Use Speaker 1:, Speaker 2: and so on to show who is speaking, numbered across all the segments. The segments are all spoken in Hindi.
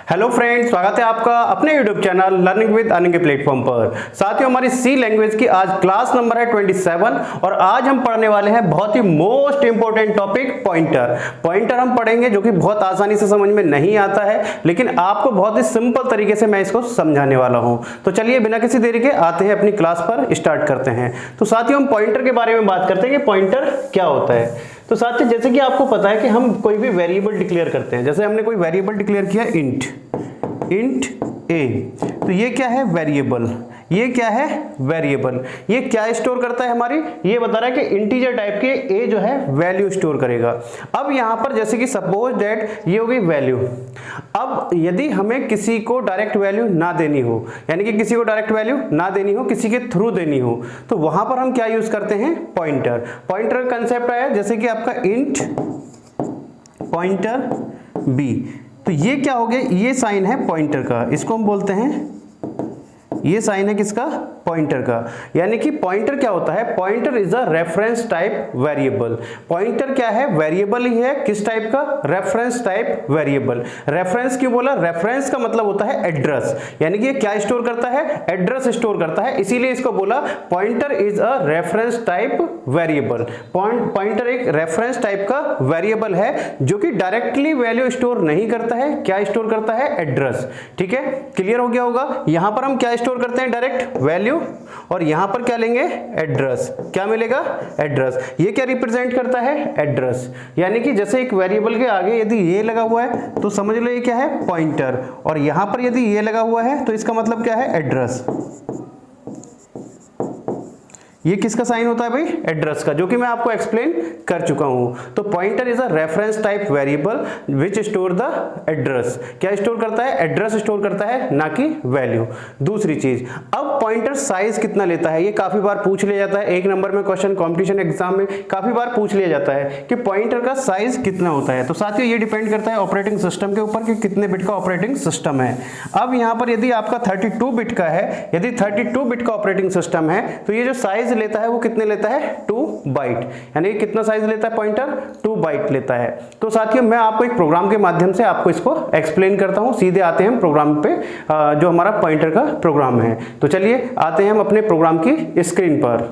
Speaker 1: हेलो फ्रेंड्स, स्वागत है आपका अपने YouTube channel learning with earning के प्लेटफॉर्म पर। साथियों, हमारी सी लैंग्वेज की आज क्लास नंबर है 27 और आज हम पढ़ने वाले हैं बहुत ही मोस्ट इंपोर्टेंट टॉपिक पॉइंटर हम पढ़ेंगे, जो कि बहुत आसानी से समझ में नहीं आता है, लेकिन आपको बहुत ही सिंपल तरीके से मैं इसको समझाने वाला हूं। तो चलिए बिना किसी देरी के आते हैं अपनी क्लास पर, स्टार्ट करते हैं। तो साथियों, हम पॉइंटर के बारे में बात करते हैं कि पॉइंटर क्या होता है। तो साथियों, जैसे कि आपको पता है कि हम कोई भी वेरिएबल डिक्लेयर करते हैं। जैसे हमने कोई वेरिएबल डिक्लेयर किया इंट ए, तो ये क्या है? वेरिएबल। ये क्या है? वेरिएबल। ये क्या स्टोर करता है? हमारी ये बता रहा है कि इंटीजर टाइप के ए जो है वैल्यू स्टोर करेगा। अब यहां पर जैसे कि सपोज दैट ये हो गई वैल्यू। अब यदि हमें किसी को डायरेक्ट वैल्यू ना देनी हो, यानी कि किसी को डायरेक्ट वैल्यू ना देनी हो, किसी के थ्रू देनी हो, तो वहां पर हम क्या यूज करते हैं? पॉइंटर। पॉइंटर का कंसेप्ट आया जैसे कि आपका इंट पॉइंटर बी। तो ये क्या हो गया? ये साइन है पॉइंटर का, इसको हम बोलते हैं, ये साइन है किसका? पॉइंटर का। यानी कि पॉइंटर क्या होता है? Pointer is a reference type variable. Pointer क्या है? वेरिएबल ही है। किस टाइप का? Reference type variable. रेफरेंस क्यों बोला? रेफरेंस का मतलब होता है एड्रेस, यानी कि ये क्या स्टोर करता है? एड्रेस स्टोर करता है, इसीलिए इसको बोला pointer is a reference type variable. Pointer एक रेफरेंस टाइप का वेरिएबल है जो कि डायरेक्टली वैल्यू स्टोर नहीं करता है। क्या स्टोर करता है? एड्रेस। ठीक है, क्लियर हो गया होगा। यहां पर हम क्या स्टोर करते हैं? डायरेक्ट वैल्यू, और यहां पर क्या लेंगे? एड्रेस। क्या मिलेगा? एड्रेस। ये क्या रिप्रेजेंट करता है? एड्रेस। यानी कि जैसे एक वेरिएबल के आगे यदि ये लगा हुआ है तो समझ लो ये क्या है? पॉइंटर, और यहां पर यदि ये लगा हुआ है तो इसका मतलब क्या है? एड्रेस। ये किसका साइन होता है भाई? एड्रेस का, जो कि मैं आपको एक्सप्लेन कर चुका हूं। तो pointer is a reference type variable which store the address. क्या स्टोर करता है? एड्रेस स्टोर करता है, ना कि वैल्यू। दूसरी चीज, अब पॉइंटर साइज कितना लेता है? ये काफी बार पूछ लिया जाता है, 1 नंबर में क्वेश्चन कॉम्पिटिशन एग्जाम में काफी बार पूछ लिया जाता है कि पॉइंटर का साइज कितना होता है। तो साथियों, ये डिपेंड करता है ऑपरेटिंग सिस्टम के ऊपर कि कितने बिट का ऑपरेटिंग सिस्टम है। अब यहां पर यदि आपका 32 बिट का है, यदि 32 बिट का ऑपरेटिंग सिस्टम है, तो ये जो साइज लेता है वो कितने लेता है? 2 बाइट। यानी कितना साइज लेता है पॉइंटर? 2 बाइट लेता है। तो साथियों, मैं आपको एक प्रोग्राम के माध्यम से आपको इसको एक्सप्लेन करता हूं। सीधे आते हैं हम प्रोग्राम पे, जो हमारा पॉइंटर का प्रोग्राम है। तो चलिए आते हैं हम अपने प्रोग्राम की स्क्रीन पर।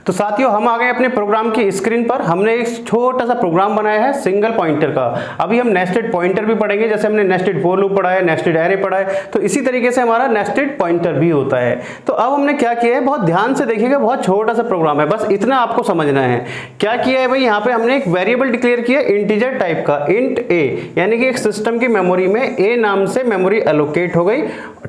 Speaker 1: तो साथियों, हम आ गए अपने प्रोग्राम की स्क्रीन पर। हमने एक छोटा सा प्रोग्राम बनाया है सिंगल पॉइंटर का। अभी हम नेस्टेड पॉइंटर भी पढ़ेंगे, जैसे हमने नेस्टेड फॉर लूप पढ़ा है, नेस्टेड एरे पढ़ा है, तो इसी तरीके से हमारा नेस्टेड पॉइंटर भी होता है। तो अब हमने क्या किया है, बहुत ध्यान से देखिएगा, बहुत छोटा सा प्रोग्राम है, बस इतना आपको समझना है। क्या किया है भाई? यहाँ पे हमने एक वेरिएबल डिक्लेयर किया इंटीजर टाइप का, इंट ए, यानी कि एक सिस्टम की मेमोरी में ए नाम से मेमोरी एलोकेट हो गई।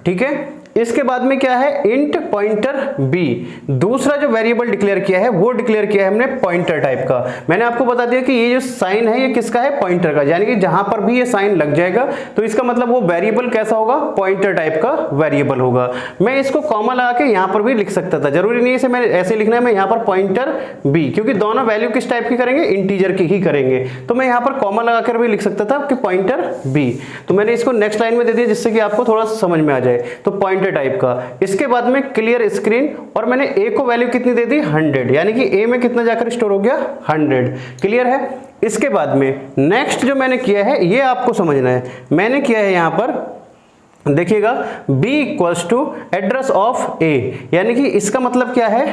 Speaker 1: ठीक है, इसके बाद में क्या है? Int pointer B. दूसरा जो वेरिएबल डिक्लेयर किया है वो डिक्लेयर किया है हमने पॉइंटर टाइप का। मैंने आपको बता दिया कि ये जो साइन है ये किसका है? पॉइंटर का। यानी कि जहां पर भी ये साइन लग जाएगा तो इसका मतलब वो वेरिएबल कैसा होगा? पॉइंटर टाइप का वेरिएबल होगा। मैं इसको कॉमा लगा के यहां पर भी लिख सकता था, जरूरी नहीं है इसे मैं ऐसे लिखना है। मैं यहां पर पॉइंटर बी, क्योंकि दोनों वैल्यू किस टाइप की करेंगे? इंटीजर की ही करेंगे, तो मैं यहां पर कॉमा लगाकर भी लिख सकता था कि पॉइंटर बी। तो मैंने इसको नेक्स्ट लाइन में दे दिया जिससे कि आपको थोड़ा समझ में आ जाए। तो पॉइंटर टाइप का। इसके बाद में क्लियर स्क्रीन, और मैंने ए को वैल्यू कितनी दे दी? 100, यानी कि ए में कितना जाकर स्टोर हो गया? 100। क्लियर है? इसके बाद में नेक्स्ट जो मैंने किया है ये आपको समझना है। मैंने किया है यहां पर, देखिएगा, b equals to address of a, यानी कि इसका मतलब क्या है?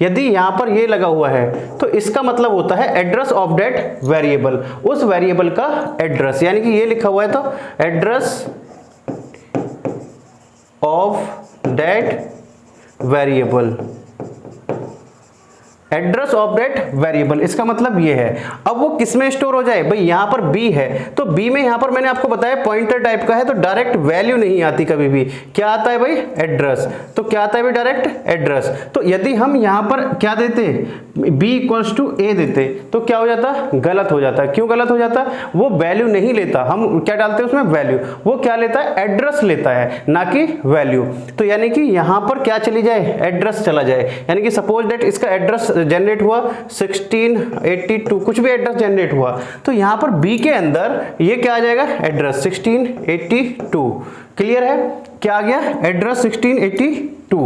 Speaker 1: यदि यहां पर ये लगा हुआ है तो इसका मतलब होता है एड्रेस ऑफ दैट वेरिएबल, उस वेरिएबल का एड्रेस। यानी कि ये लिखा हुआ है तो address of that variable, address of that variable, इसका मतलब ये है। अब वो किस में स्टोर हो जाए भाई? यहां पर b है तो b में यहां पर मैंने आपको बताया पॉइंटर टाइप का है तो डायरेक्ट वैल्यू नहीं आती कभी भी। क्या आता है भाई? एड्रेस। तो क्या आता है भाई? Direct address. तो यदि हम यहां पर क्या देते? b इक्वल्स टू a देते तो क्या हो जाता? गलत हो जाता। क्यों गलत हो जाता? वो वैल्यू नहीं लेता। हम क्या डालते हैं उसमें? वैल्यू। वो क्या लेता है? एड्रेस लेता है, ना कि वैल्यू। तो यानी कि यहां पर क्या चली जाए? एड्रेस चला जाए। यानी कि सपोज दैट इसका एड्रेस जनरेट हुआ 1682, कुछ भी एड्रेस जनरेट हुआ तो यहां पर बी के अंदर ये क्या आ जाएगा? एड्रेस 1682। क्लियर है? क्या आ गया, एड्रेस 1682।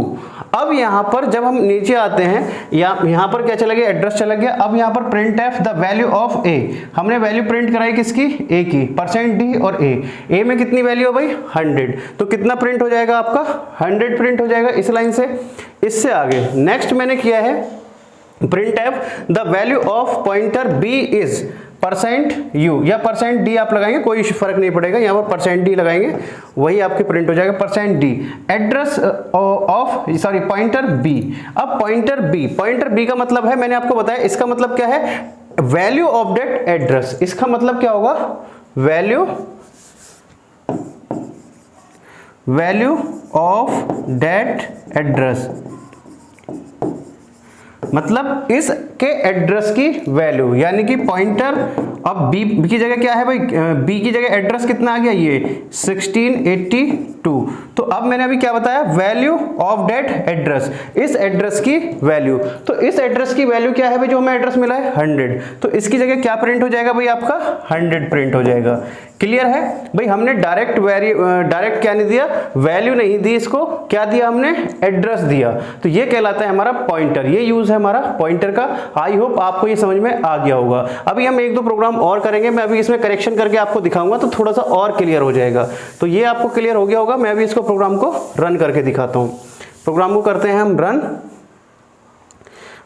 Speaker 1: अब यहाँ पर जब हम नीचे आते हैं, यहाँ पर क्या चला गया, एड्रेस चला गया। अब यहाँ पर print F the value of A, हमने वैल्यू प्रिंट कराई किसकी, ए की, %d और ए में कितनी वैल्यू है भाई 100, तो कितना प्रिंट हो जाएगा आपका 100 प्रिंट हो जाएगा इस लाइन से। इससे आगे नेक्स्ट मैंने किया है print F the value of pointer B is %u या %d आप लगाएंगे, कोई फर्क नहीं पड़ेगा, यहाँ पर %d लगाएंगे, वही आपके प्रिंट हो जाएगा %d। Address of pointer b। अब पॉइंटर b का मतलब है, मैंने आपको बताया इसका मतलब क्या है, वैल्यू ऑफ दैट एड्रेस। इसका मतलब क्या होगा, वैल्यू ऑफ दैट एड्रेस, मतलब इसके एड्रेस की वैल्यू, यानी कि पॉइंटर। अब बी की जगह क्या है भाई, बी की जगह एड्रेस कितना आ गया, ये 1682। तो अब मैंने अभी क्या बताया, वैल्यू ऑफ दैट एड्रेस, इस एड्रेस की वैल्यू। तो इस एड्रेस की वैल्यू क्या है भाई, जो हमें एड्रेस मिला है 100, तो इसकी जगह क्या प्रिंट हो जाएगा भाई, आपका 100 प्रिंट हो जाएगा। क्लियर है भाई, हमने डायरेक्ट क्या नहीं दिया, वैल्यू नहीं दी, इसको क्या दिया हमने, एड्रेस दिया। तो ये कहलाता है हमारा पॉइंटर, ये यूज है हमारा पॉइंटर का। आई होप आपको ये समझ में आ गया होगा। अभी हम एक दो प्रोग्राम और करेंगे, मैं अभी इसमें करेक्शन करके आपको दिखाऊंगा, तो थोड़ा सा और क्लियर हो जाएगा। तो ये आपको क्लियर हो गया होगा। मैं अभी इसको प्रोग्राम को रन करके दिखाता हूं। प्रोग्राम को करते हैं हम रन।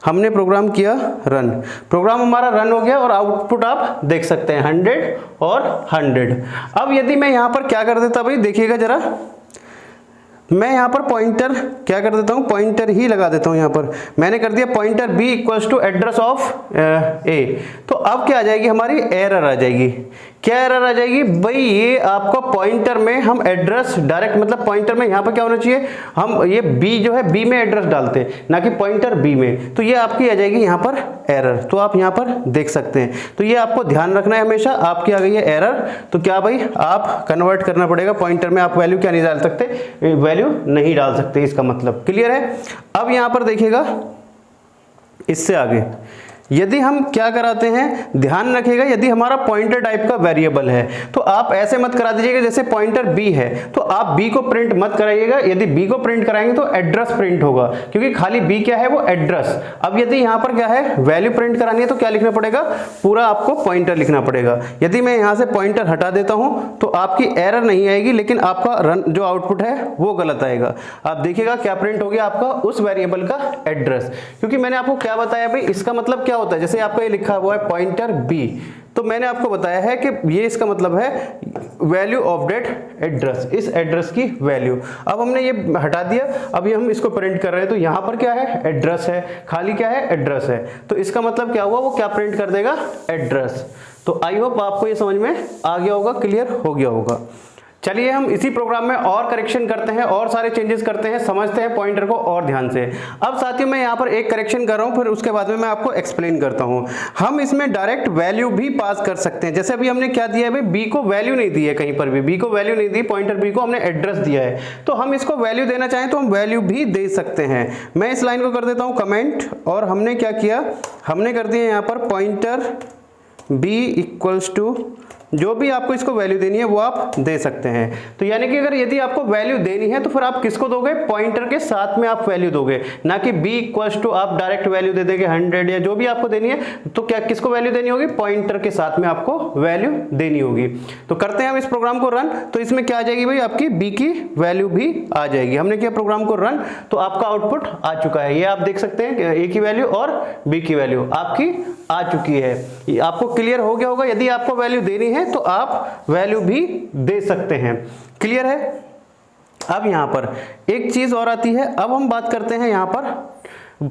Speaker 1: हमने प्रोग्राम किया रन, प्रोग्राम हमारा रन हो गया और आउटपुट आप देख सकते हैं 100 और 100। अब यदि मैं यहां पर क्या कर देता भाई, देखिएगा जरा, मैं यहां पर पॉइंटर क्या कर देता हूं, पॉइंटर ही लगा देता हूं। यहां पर मैंने कर दिया pointer b equals to address of a। तो अब क्या आ जाएगी, हमारी एरर आ जाएगी। क्या एरर आ जाएगी भाई, ये आपको पॉइंटर में हम एड्रेस डायरेक्ट, मतलब पॉइंटर में यहां पर क्या होना चाहिए, हम ये b जो है b में एड्रेस डालते हैं, ना कि पॉइंटर b में। तो ये आपकी आ जाएगी यहां पर एरर। तो आप यहां पर देख सकते हैं। तो ये आपको ध्यान रखना है हमेशा, आपकी आ गई है एरर, तो क्या भाई आप कन्वर्ट करना पड़ेगा। पॉइंटर में आप वैल्यू क्या नहीं डाल सकते, वैल्यू नहीं डाल सकते, इसका मतलब क्लियर है। अब यहां पर देखिएगा, इससे आगे यदि हम क्या कराते हैं, ध्यान रखिएगा, यदि हमारा पॉइंटर टाइप का वेरिएबल है तो आप ऐसे मत करा दीजिएगा, जैसे पॉइंटर b है तो आप b को प्रिंट मत कराइएगा। यदि b को प्रिंट कराएंगे तो एड्रेस प्रिंट होगा, क्योंकि खाली b क्या है, वो एड्रेस। अब यदि यहाँ पर क्या है, वैल्यू प्रिंट करानी है, तो क्या लिखना पड़ेगा, पूरा आपको पॉइंटर लिखना पड़ेगा। यदि मैं यहाँ से पॉइंटर हटा देता हूँ तो आपकी एरर नहीं आएगी, लेकिन आपका रन जो आउटपुट है वो गलत आएगा। आप देखिएगा क्या प्रिंट हो गया, आपका उस वेरिएबल का एड्रेस। क्योंकि मैंने आपको क्या बताया भाई, इसका मतलब क्या होता है, जैसे आपका ये लिखा हुआ है पॉइंटर b, तो मैंने आपको बताया है कि ये इसका मतलब है वैल्यू ऑफ दैट एड्रेस, इस एड्रेस की वैल्यू। अब हमने ये हटा दिया, अभी हम इसको प्रिंट कर रहे हैं, तो यहाँ पर क्या है, एड्रेस है, खाली क्या है, एड्रेस है। तो इसका मतलब क्या हुआ, वो क्या प्रिंट कर देगा, एड्रेस। तो आई होप आपको ये समझ में आ गया होगा, क्लियर हो गया होगा। चलिए हम इसी प्रोग्राम में और करेक्शन करते हैं, और सारे चेंजेस करते हैं, समझते हैं पॉइंटर को और ध्यान से। अब साथियों मैं यहाँ पर एक करेक्शन कर रहा हूँ, फिर उसके बाद में मैं आपको एक्सप्लेन करता हूँ। हम इसमें डायरेक्ट वैल्यू भी पास कर सकते हैं। जैसे अभी हमने क्या दिया है भाई, बी को वैल्यू नहीं दी है, कहीं पर भी बी को वैल्यू नहीं दी, पॉइंटर बी को हमने एड्रेस दिया है, तो हम इसको वैल्यू देना चाहें तो हम वैल्यू भी दे सकते हैं। मैं इस लाइन को कर देता हूँ कमेंट, और हमने क्या किया, हमने कर दिया यहाँ पर पॉइंटर बी इक्वल्स टू, जो भी आपको इसको वैल्यू देनी है वो आप दे सकते हैं। तो यानी कि अगर यदि आपको वैल्यू देनी है तो फिर आप किसको दोगे, पॉइंटर के साथ में आप वैल्यू दोगे, ना कि b इक्वल्स टू आप डायरेक्ट वैल्यू दे देंगे 100 या जो भी आपको देनी है। तो क्या किसको वैल्यू देनी होगी, पॉइंटर के साथ में आपको वैल्यू देनी होगी। तो करते हैं हम इस प्रोग्राम को रन, तो इसमें क्या आ जाएगी भाई, आपकी b की वैल्यू भी आ जाएगी। हमने किया प्रोग्राम को रन, तो आपका आउटपुट आ चुका है, ये आप देख सकते हैं, a की वैल्यू और b की वैल्यू आपकी आ चुकी है। ये आपको क्लियर हो गया होगा। यदि आपको वैल्यू देनी है तो आप वैल्यू भी दे सकते हैं। क्लियर है। अब यहां पर एक चीज और आती है, अब हम बात करते हैं यहां पर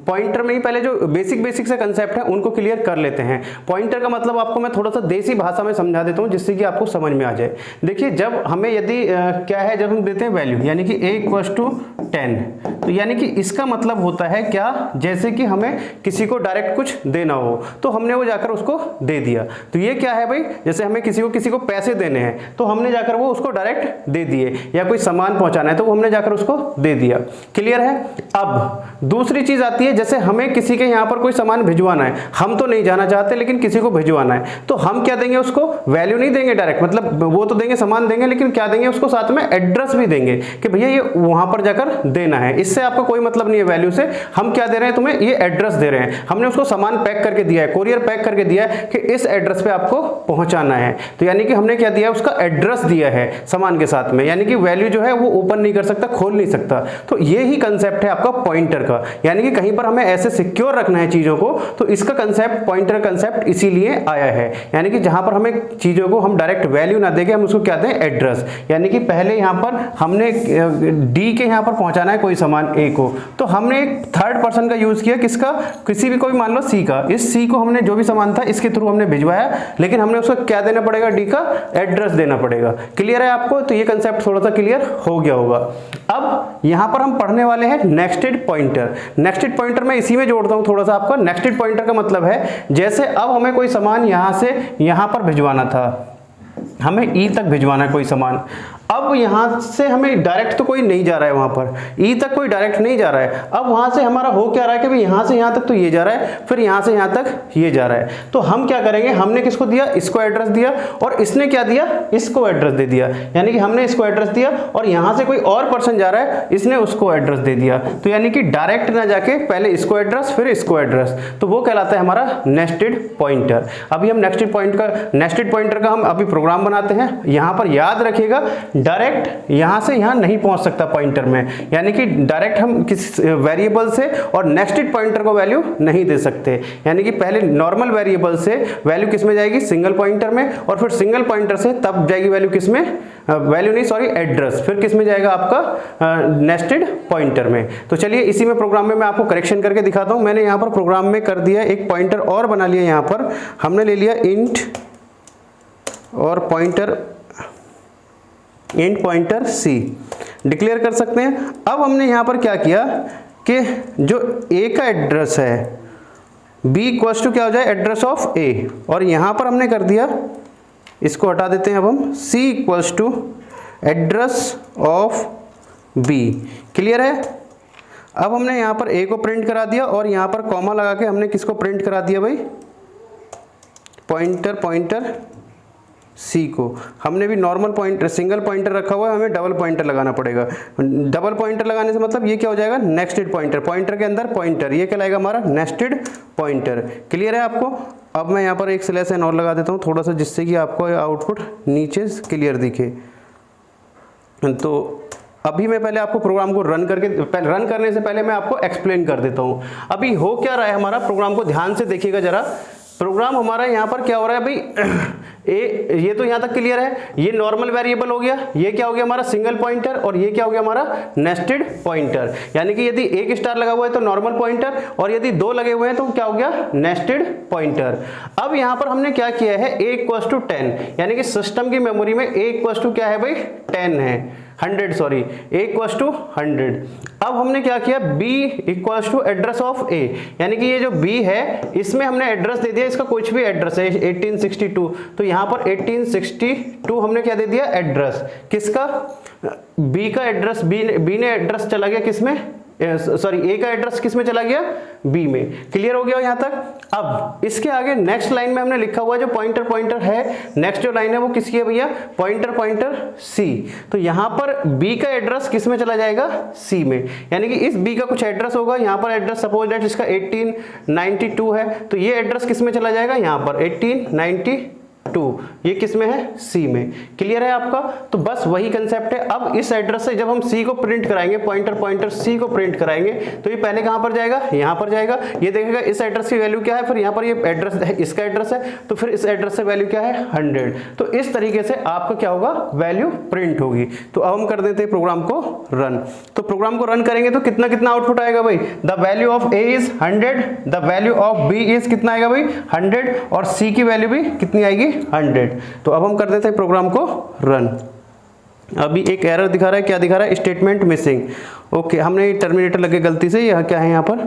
Speaker 1: पॉइंटर में ही पहले जो बेसिक से कंसेप्ट है उनको क्लियर कर लेते हैं। पॉइंटर का मतलब आपको मैं थोड़ा सा देसी भाषा में समझा देता हूं, जिससे कि आपको समझ में आ जाए। देखिए जब हमें यदि क्या है, जब हम देते हैं वैल्यू, यानी कि a इक्वल्स टू 10, तो यानी कि इसका मतलब होता है क्या, जैसे कि हमें किसी को डायरेक्ट कुछ देना हो तो हमने वो जाकर उसको दे दिया। तो ये क्या है भाई, जैसे हमें किसी को पैसे देने हैं तो हमने जाकर वो उसको डायरेक्ट दे दिए, या कोई सामान पहुंचाना है तो वो हमने जाकर उसको दे दिया। क्लियर है। अब दूसरी चीज आती है, जैसे हमें किसी के यहाँ पर कोई सामान भिजवाना है, हम तो नहीं जाना चाहते लेकिन किसी को भिजवाना है, तो हम क्या देंगे उसको, वैल्यू नहीं देंगे डायरेक्ट, मतलब वो तो देंगे, सामान देंगे, लेकिन क्या देंगे उसको, साथ में एड्रेस भी देंगे कि भैया ये वहां पर जाकर देना है। इससे आपको कोई मतलब नहीं है वैल्यू से, हम क्या दे रहे हैं तुम्हें, ये एड्रेस दे रहे हैं, हमने उसको सामान पैक करके दिया है, कोरियर पैक करके दिया है कि इस एड्रेस पे आपको पहुंचाना है, तो यानी कि हमने क्या दिया है, उसका एड्रेस दिया है सामान के साथ में, यानी कि वैल्यू जो है वो ओपन नहीं कर सकता, खोल नहीं सकता। तो ये ही कंसेप्ट है आपका पॉइंटर का, यानी कि कहीं पर हमें ऐसे सिक्योर रखना है चीजों को, तो इसका कंसेप्ट, पॉइंटर कंसेप्ट इसीलिए आया है, यानी कि जहां पर हमें चीजों को हम डायरेक्ट वैल्यू ना देके हम उसको क्या दें, एड्रेस, यानी कि पहले यहां पर हमने डी के यहां पर पहुंचाना है कोई सामान ए को, तो हमने एक थर्ड पर्सन का यूज किया, किसका, किसी भी कोई मान लो सी का, इस सी को हमने जो भी सामान था इसके थ्रू हमने भिजवाया, लेकिन हमने उसको क्या देना पड़ेगा, डी का एड्रेस देना पड़ेगा। क्लियर है आपको, तो ये कंसेप्ट थोड़ा सा क्लियर हो गया होगा। अब यहां पर हम पढ़ने वाले हैं नेक्स्टेड पॉइंटर। नेक्स्टेड पॉइंटर मैं इसी में जोड़ता हूं थोड़ा सा आपका। नेक्स्टेड पॉइंटर का मतलब है, जैसे अब हमें कोई सामान यहां से यहां पर भिजवाना था, हमें ई तक भिजवाना है कोई सामान, अब यहां से हमें डायरेक्ट तो कोई नहीं जा रहा है, वहां पर ई तक कोई डायरेक्ट नहीं जा रहा है, अब वहां से हमारा हो क्या रहा है कि भाई यहां से यहां तक तो ये जा रहा है, फिर यहां से यहां तक ये जा रहा है, तो हम क्या करेंगे, हमने किसको दिया, इसको एड्रेस दिया, और इसने क्या दिया, इसको एड्रेस दे दिया, यानी कि हमने इसको एड्रेस दिया और यहां से कोई और पर्सन जा रहा है, इसने उसको एड्रेस दे दिया, तो यानी कि डायरेक्ट ना जाके पहले इसको एड्रेस फिर इसको एड्रेस, तो वो कहलाता है हमारा नेस्टेड पॉइंटर। अभी हम नेस्टेड पॉइंटर का हम अभी प्रोग्राम बनाते हैं। यहां पर याद रखिएगा, डायरेक्ट यहां से यहां नहीं पहुंच सकता पॉइंटर में, यानी कि डायरेक्ट हम किस वेरिएबल से और नेक्स्टेड पॉइंटर को वैल्यू नहीं दे सकते, यानी कि पहले नॉर्मल वेरिएबल से वैल्यू किस में जाएगी, सिंगल पॉइंटर में, और फिर सिंगल पॉइंटर से तब जाएगी वैल्यू किस में, वैल्यू नहीं सॉरी एड्रेस, फिर किस में जाएगा आपका नेस्टेड पॉइंटर में। तो चलिए इसी में प्रोग्राम में मैं आपको करेक्शन करके दिखाता हूं। मैंने यहां पर प्रोग्राम में कर दिया, एक पॉइंटर और बना लिया, यहां पर हमने ले लिया इंट और इंट पॉइंटर सी डिक्लेयर कर सकते हैं। अब हमने यहां पर क्या किया कि जो ए का एड्रेस है बी इक्वल्स टू क्या हो जाए, एड्रेस ऑफ ए, और यहां पर हमने कर दिया, इसको हटा देते हैं अब हम, C equals to address of B. Clear है। अब हमने यहां पर ए को प्रिंट करा दिया और यहां पर कॉमा लगा के हमने किसको प्रिंट करा दिया भाई, पॉइंटर सी को। हमने भी नॉर्मल पॉइंटर, सिंगल पॉइंटर रखा हुआ है, हमें डबल पॉइंटर लगाना पड़ेगा। डबल पॉइंटर लगाने से मतलब ये क्या हो जाएगा, नेक्स्टेड पॉइंटर, पॉइंटर के अंदर पॉइंटर, ये कहलाएगा हमारा नेक्स्टेड पॉइंटर। क्लियर है आपको। अब मैं यहाँ पर एक स्लैश एन और लगा देता हूँ थोड़ा सा, जिससे कि आपको आउटपुट नीचे क्लियर दिखे। तो अभी मैं पहले आपको प्रोग्राम को रन करने से पहले मैं आपको एक्सप्लेन कर देता हूँ अभी हो क्या रहा है हमारा। प्रोग्राम को ध्यान से देखिएगा जरा। प्रोग्राम हमारा यहाँ पर क्या हो रहा है भाई, ये तो यहाँ तक क्लियर है, ये नॉर्मल वेरिएबल हो गया, ये क्या हो गया हमारा सिंगल पॉइंटर, और ये क्या हो गया हमारा नेस्टेड पॉइंटर। यानी कि यदि एक स्टार लगा हुआ है तो नॉर्मल पॉइंटर, और यदि दो लगे हुए हैं तो क्या हो गया, नेस्टेड पॉइंटर। अब यहाँ पर हमने क्या किया है, a इक्वल्स टू 10, यानी कि सिस्टम की मेमोरी में a इक्वल्स टू क्या है भाई, 10 है, 100 सॉरी, a इक्वल्स टू 100। अब हमने क्या किया, b equals to address of a, यानी कि ये जो b है इसमें हमने एड्रेस दे दिया, इसका कुछ भी एड्रेस है 1862, तो यहाँ पर 1862 हमने क्या दे दिया, एड्रेस किसका, b का एड्रेस, b ने एड्रेस चला गया किसमें, सॉरी a का एड्रेस किस में चला गया, b में। क्लियर हो गया यहाँ तक। अब इसके आगे नेक्स्ट लाइन में हमने लिखा हुआ जो पॉइंटर है, नेक्स्ट जो लाइन है वो किसकी है भैया, पॉइंटर c। तो यहाँ पर b का एड्रेस किस में चला जाएगा, c में, यानी कि इस b का कुछ एड्रेस होगा। यहाँ पर एड्रेस सपोज दैट इसका 1892 है, तो ये एड्रेस किस में चला जाएगा, यहाँ पर 1892, ये किस में है, C में। क्लियर है आपका। तो बस वही कंसेप्ट है। अब इस एड्रेस से जब हम C को प्रिंट कराएंगे, पॉइंटर C को प्रिंट कराएंगे, तो ये पहले कहां पर जाएगा, यहां पर जाएगा, ये देखेगा इस एड्रेस की वैल्यू क्या है, फिर यहां पर ये एड्रेस है, इसका एड्रेस है, तो फिर इस एड्रेस से वैल्यू क्या है, 100। तो इस तरीके से आपका क्या होगा, वैल्यू प्रिंट होगी। तो अब हम कर देते हैं प्रोग्राम को रन। तो प्रोग्राम को रन करेंगे तो कितना आउटपुट आएगा भाई, the value of A is 100, the value of B is कितना आएगा भाई, 100, और C की वैल्यू भी कितनी आएगी, 100। तो अब हम कर देते हैं प्रोग्राम को रन। अभी एक एरर दिखा रहा है, क्या दिखा रहा है, स्टेटमेंट मिसिंग। ओके, हमने टर्मिनेटर लगे गलती से, यह क्या है यहाँ पर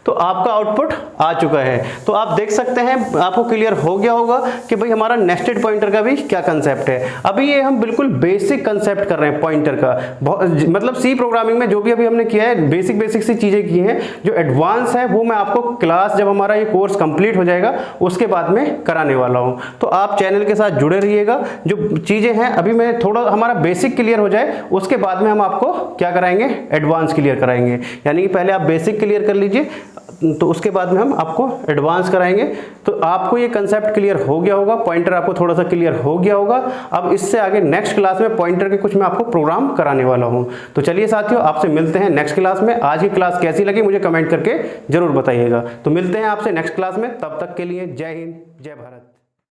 Speaker 1: तो आपका आउटपुट आ चुका है। तो आप देख सकते हैं, आपको क्लियर हो गया होगा कि भाई हमारा नेस्टेड पॉइंटर का भी क्या कंसेप्ट है। अभी ये हम बिल्कुल बेसिक कंसेप्ट कर रहे हैं पॉइंटर का, मतलब सी प्रोग्रामिंग में जो भी अभी हमने किया है बेसिक सी चीजें की हैं। जो एडवांस है वो मैं आपको क्लास, जब हमारा ये कोर्स कंप्लीट हो जाएगा उसके बाद में कराने वाला हूं। तो आप चैनल के साथ जुड़े रहिएगा। जो चीजें हैं अभी मैं थोड़ा हमारा बेसिक क्लियर हो जाए उसके बाद में हम आपको क्या कराएंगे, एडवांस क्लियर कराएंगे। यानी कि पहले आप बेसिक क्लियर कर लीजिए, तो उसके बाद में हम आपको एडवांस कराएंगे। तो आपको ये कंसेप्ट क्लियर हो गया होगा, पॉइंटर आपको थोड़ा सा क्लियर हो गया होगा। अब इससे आगे नेक्स्ट क्लास में पॉइंटर के कुछ मैं आपको प्रोग्राम कराने वाला हूं। तो चलिए साथियों, आपसे मिलते हैं नेक्स्ट क्लास में। आज की क्लास कैसी लगी मुझे कमेंट करके जरूर बताइएगा। तो मिलते हैं आपसे नेक्स्ट क्लास में, तब तक के लिए जय हिंद, जय भारत।